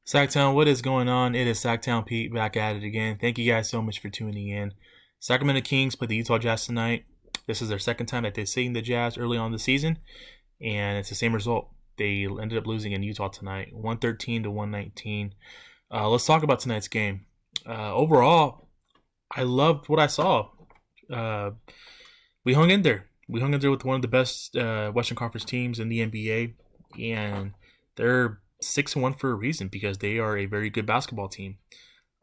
Sacktown, what is going on? It is Sacktown Pete back at it again. Thank you guys so much for tuning in. Sacramento Kings played the Utah Jazz tonight. This is their second time that they've seen the Jazz early on in the season, and it's the same result. They ended up losing in Utah tonight, 113 to 119. Let's talk about tonight's game. Overall, I loved what I saw. We hung in there. We hung in there with one of the best Western Conference teams in the NBA, and they're 6-1 for a reason because they are a very good basketball team.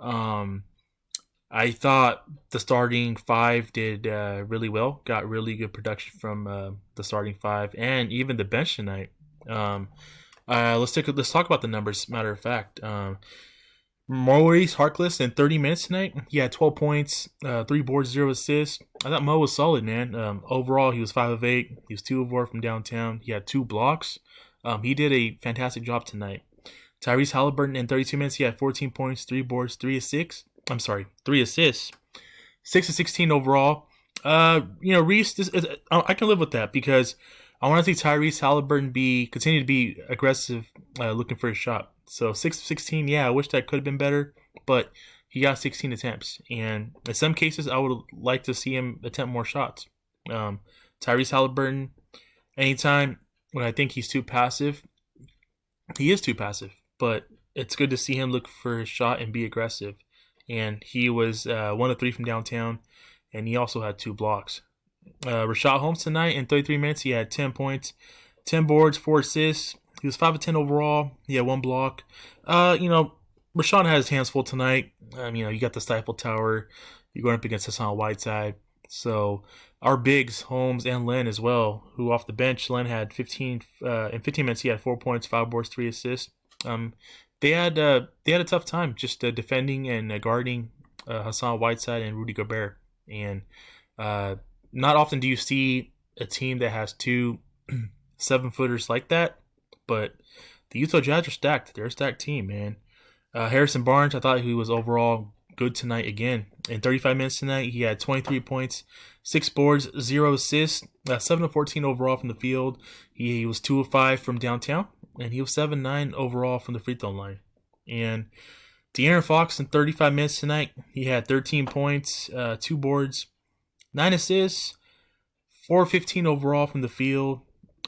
I thought the starting five did really well. Got really good production from the starting five and even the bench tonight. Let's talk about the numbers. Matter of fact, Maurice Harkless in 30 minutes tonight. He had 12 points, 3 boards, 0 assists. I thought Mo was solid, man. Overall, he was 5 of 8. He was 2 of 4 from downtown. He had 2 blocks. He did a fantastic job tonight. Tyrese Haliburton in 32 minutes, he had 14 points, 3 boards, 3 assists. 6 of 16 overall. Reese, I can live with that because I want to see Tyrese Haliburton continue to be aggressive, looking for a shot. So 6 of 16, yeah, I wish that could have been better, but he got 16 attempts. And in some cases, I would like to see him attempt more shots. Tyrese Haliburton, anytime when I think he's too passive, he is too passive. But it's good to see him look for his shot and be aggressive. And he was 1 of 3 from downtown, and he also had 2 blocks. Rashad Holmes tonight in 33 minutes, he had 10 points, 10 boards, 4 assists. He was 5 of 10 overall. He had 1 block. Rashad had his hands full tonight. You got the Stifle Tower. You're going up against Hassan Whiteside. So our bigs, Holmes and Len as well, who off the bench, Len had 15 minutes. He had 4 points, 5 boards, 3 assists. They had a tough time just defending and guarding Hassan Whiteside and Rudy Gobert. And not often do you see a team that has 2 7-footers like that. But the Utah Jazz are stacked. They're a stacked team, man. Harrison Barnes, I thought he was overall good tonight again. In 35 minutes tonight, he had 23 points, 6 boards, 0 assists, 7 of 14 overall from the field. He was 2 of 5 from downtown, and he was 7-9 overall from the free throw line. And De'Aaron Fox in 35 minutes tonight, he had 13 points, 2 boards, 9 assists, 4 of 15 overall from the field,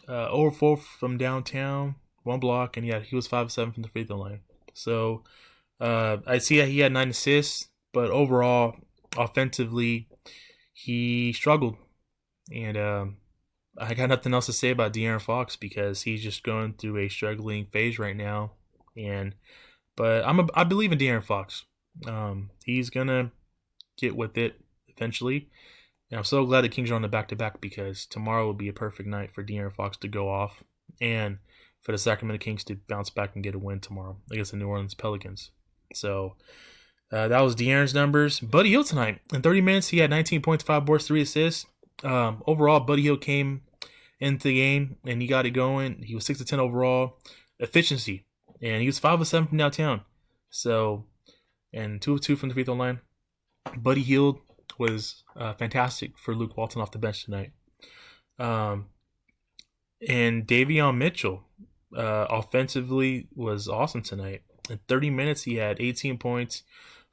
0 of 4 from downtown, 1 block, and he was 5 of 7 from the free throw line. So I see that he had 9 assists, but overall, offensively, he struggled. And I got nothing else to say about De'Aaron Fox because he's just going through a struggling phase right now. But I believe in De'Aaron Fox. He's gonna get with it eventually. And I'm so glad the Kings are on the back-to-back because tomorrow will be a perfect night for De'Aaron Fox to go off and for the Sacramento Kings to bounce back and get a win tomorrow against the New Orleans Pelicans. So that was De'Aaron's numbers. Buddy Hield tonight. In 30 minutes, he had 19 points, 5 boards, 3 assists. Overall, Buddy Hield came into the game and he got it going. He was 6 of 10 overall. Efficiency. And he was 5 of 7 from downtown. So, and 2 of 2 from the free throw line. Buddy Hield was fantastic for Luke Walton off the bench tonight. And Davion Mitchell offensively was awesome tonight. In 30 minutes, he had 18 points,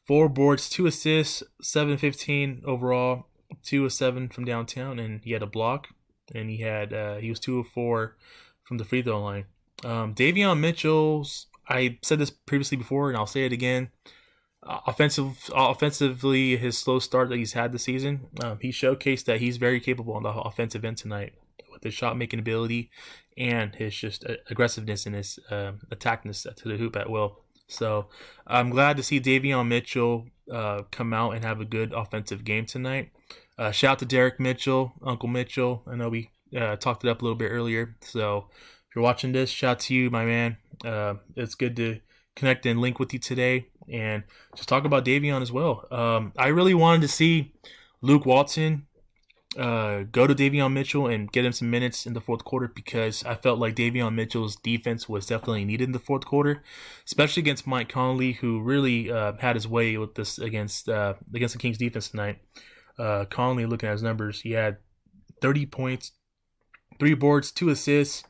4 boards, 2 assists, 7-15 overall, 2 of 7 from downtown, and he had a block. And he was 2 of 4 from the free throw line. Davion Mitchell's, I said this previously before, and I'll say it again. Offensively, his slow start that he's had this season, he showcased that he's very capable on the offensive end tonight with his shot making ability and his just aggressiveness and his attackness to the hoop at will. So I'm glad to see Davion Mitchell come out and have a good offensive game tonight. Shout out to Derek Mitchell, Uncle Mitchell. I know we talked it up a little bit earlier. So if you're watching this, shout out to you, my man. It's good to connect and link with you today and just talk about Davion as well. I really wanted to see Luke Walton go to Davion Mitchell and get him some minutes in the fourth quarter because I felt like Davion Mitchell's defense was definitely needed in the fourth quarter, especially against Mike Conley, who really had his way with this against the Kings defense tonight. Conley, looking at his numbers, he had 30 points, 3 boards, 2 assists,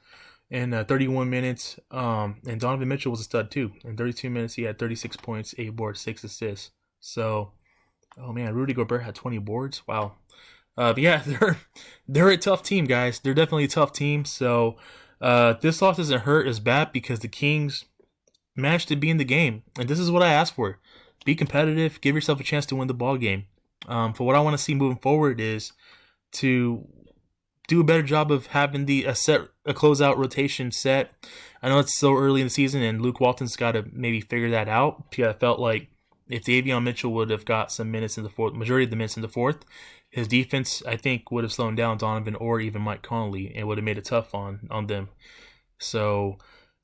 in 31 minutes. And Donovan Mitchell was a stud too. In 32 minutes, he had 36 points, 8 boards, 6 assists. So, oh man, Rudy Gobert had 20 boards. Wow. But yeah, they're a tough team, guys. They're definitely a tough team. So this loss doesn't hurt as bad because the Kings managed to be in the game, and this is what I asked for: be competitive, give yourself a chance to win the ball game. For what I want to see moving forward is to do a better job of having a closeout rotation set. I know it's so early in the season, and Luke Walton's got to maybe figure that out. Because I felt like if Davion Mitchell would have got some minutes in the fourth, majority of the minutes in the fourth, his defense, I think, would have slowed down Donovan or even Mike Conley and would have made it tough on them. So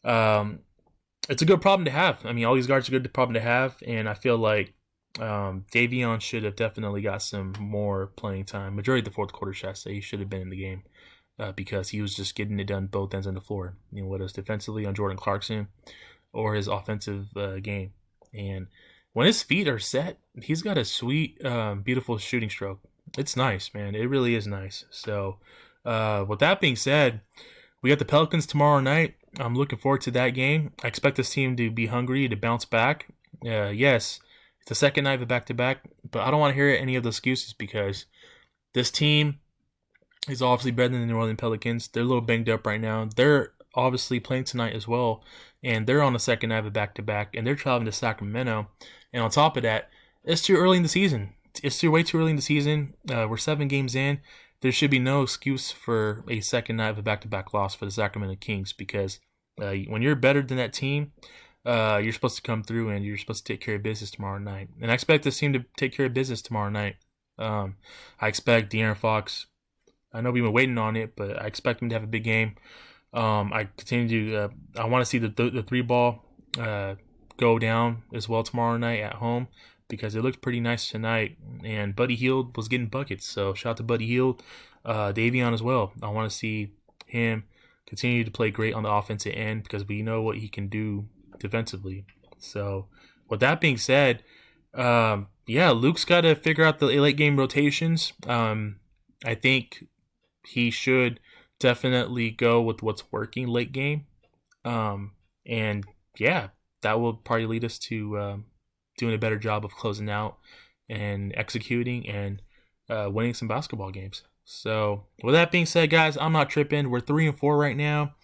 it's a good problem to have. I mean, all these guards are a good problem to have, and I feel like Davion should have definitely got some more playing time. Majority of the fourth quarter, should I say, he should have been in the game because he was just getting it done both ends of the floor. You know, whether it's defensively on Jordan Clarkson or his offensive game. And when his feet are set, he's got a sweet, beautiful shooting stroke. It's nice, man. It really is nice. So, with that being said, we got the Pelicans tomorrow night. I'm looking forward to that game. I expect this team to be hungry to bounce back. Yes, it's the second night of a back-to-back, but I don't want to hear any of the excuses because this team is obviously better than the New Orleans Pelicans. They're a little banged up right now. They're obviously playing tonight as well, and they're on the second night of a back-to-back, and they're traveling to Sacramento. And on top of that, it's too early in the season. It's way too early in the season. We're 7 games in. There should be no excuse for a second night of a back-to-back loss for the Sacramento Kings because when you're better than that team, you're supposed to come through and you're supposed to take care of business tomorrow night. And I expect this team to take care of business tomorrow night. I expect De'Aaron Fox. I know we've been waiting on it, but I expect him to have a big game. I continue to. I want to see the three ball go down as well tomorrow night at home because it looked pretty nice tonight. And Buddy Hield was getting buckets, so shout out to Buddy Hield, Davion as well. I want to see him continue to play great on the offensive end because we know what he can do defensively. So with that being said, Luke's got to figure out the late game rotations. I think he should definitely go with what's working late game. And yeah, that will probably lead us to doing a better job of closing out and executing and winning some basketball games. So with that being said, guys, I'm not tripping. We're 3-4 right now.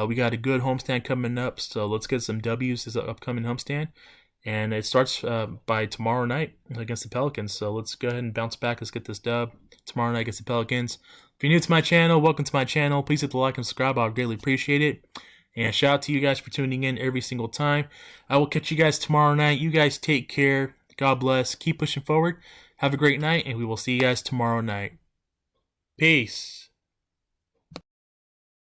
We got a good homestand coming up, so let's get some W's this upcoming homestand. And it starts by tomorrow night against the Pelicans. So let's go ahead and bounce back. Let's get this dub tomorrow night against the Pelicans. If you're new to my channel, welcome to my channel. Please hit the like and subscribe. I would greatly appreciate it. And shout out to you guys for tuning in every single time. I will catch you guys tomorrow night. You guys take care. God bless. Keep pushing forward. Have a great night, and we will see you guys tomorrow night. Peace.